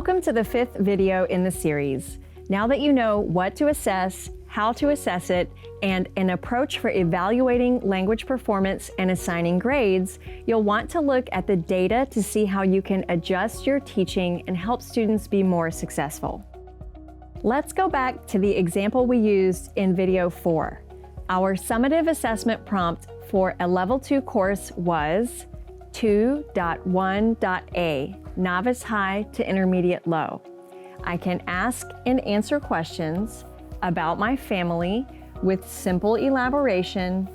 Welcome to the 5th video in the series. Now that you know what to assess, how to assess it, and an approach for evaluating language performance and assigning grades, you'll want to look at the data to see how you can adjust your teaching and help students be more successful. Let's go back to the example we used in video 4. Our summative assessment prompt for a Level 2 course was 2.1.A, Novice High to Intermediate Low. I can ask and answer questions about my family with simple elaboration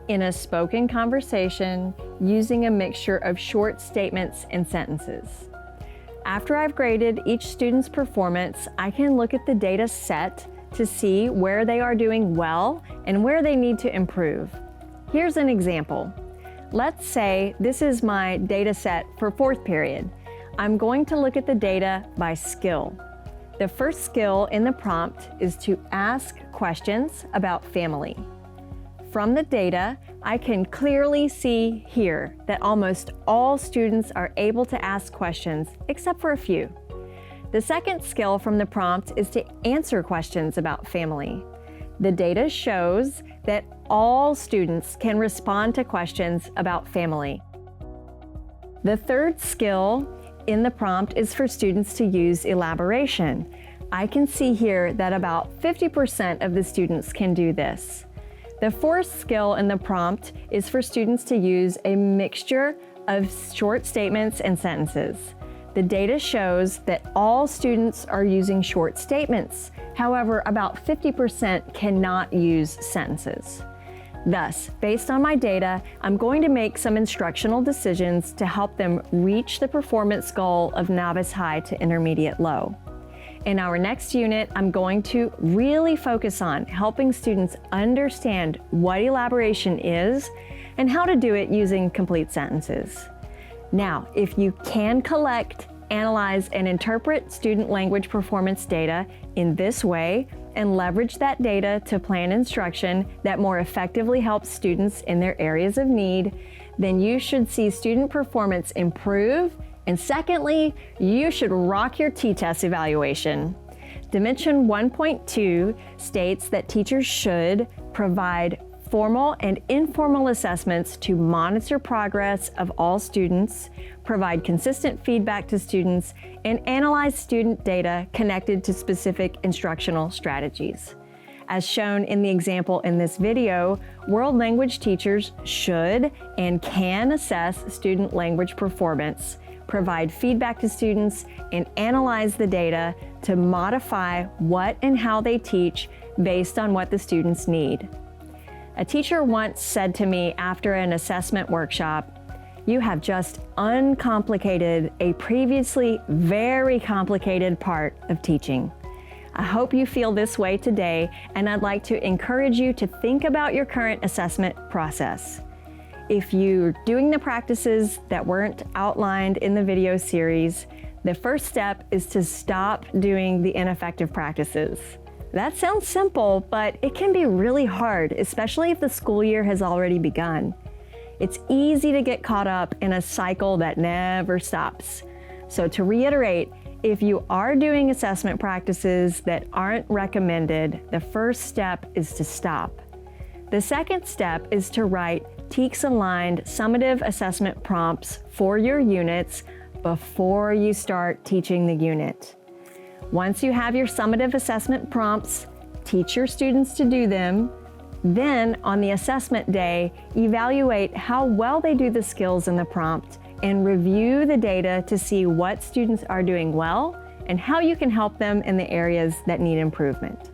in a spoken conversation using a mixture of short statements and sentences. After I've graded each student's performance, I can look at the data set to see where they are doing well and where they need to improve. Here's an example. Let's say this is my data set for 4th period. I'm going to look at the data by skill. The first skill in the prompt is to ask questions about family. From the data, I can clearly see here that almost all students are able to ask questions, except for a few. The second skill from the prompt is to answer questions about family. The data shows that all students can respond to questions about family. The third skill in the prompt is for students to use elaboration. I can see here that about 50% of the students can do this. The fourth skill in the prompt is for students to use a mixture of short statements and sentences. The data shows that all students are using short statements. However, about 50% cannot use sentences. Thus, based on my data, I'm going to make some instructional decisions to help them reach the performance goal of Novice High to Intermediate Low. In our next unit, I'm going to really focus on helping students understand what elaboration is and how to do it using complete sentences. Now, if you can collect, analyze, and interpret student language performance data in this way and leverage that data to plan instruction that more effectively helps students in their areas of need, then you should see student performance improve. And secondly, you should rock your T-TEKS evaluation. Dimension 1.2 states that teachers should provide formal and informal assessments to monitor progress of all students, provide consistent feedback to students, and analyze student data connected to specific instructional strategies. As shown in the example in this video, world language teachers should and can assess student language performance, provide feedback to students, and analyze the data to modify what and how they teach based on what the students need. A teacher once said to me after an assessment workshop, "You have just uncomplicated a previously very complicated part of teaching." I hope you feel this way today, and I'd like to encourage you to think about your current assessment process. If you're doing the practices that weren't outlined in the video series, the first step is to stop doing the ineffective practices. That sounds simple, but it can be really hard, especially if the school year has already begun. It's easy to get caught up in a cycle that never stops. So to reiterate, if you are doing assessment practices that aren't recommended, the first step is to stop. The second step is to write TEKS-aligned summative assessment prompts for your units before you start teaching the unit. Once you have your summative assessment prompts, teach your students to do them. Then, on the assessment day, evaluate how well they do the skills in the prompt and review the data to see what students are doing well and how you can help them in the areas that need improvement.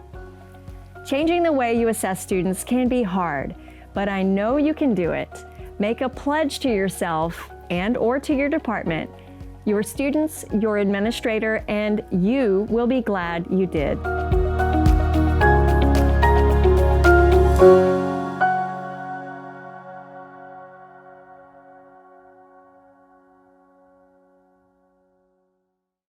Changing the way you assess students can be hard, but I know you can do it. Make a pledge to yourself and/or to your department. Your students, your administrator, and you will be glad you did.